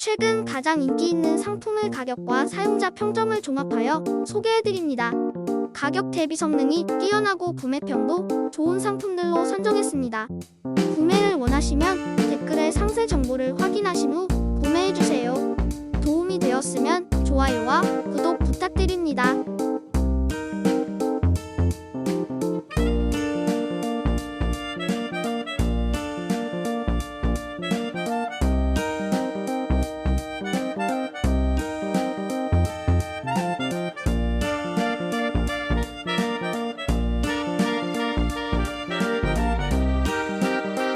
최근 가장 인기 있는 상품의 가격과 사용자 평점을 종합하여 소개해드립니다. 가격 대비 성능이 뛰어나고 구매평도 좋은 상품들로 선정했습니다. 구매를 원하시면 댓글에 상세 정보를 확인하신 후 구매해주세요. 도움이 되었으면 좋아요와 구독 부탁드립니다.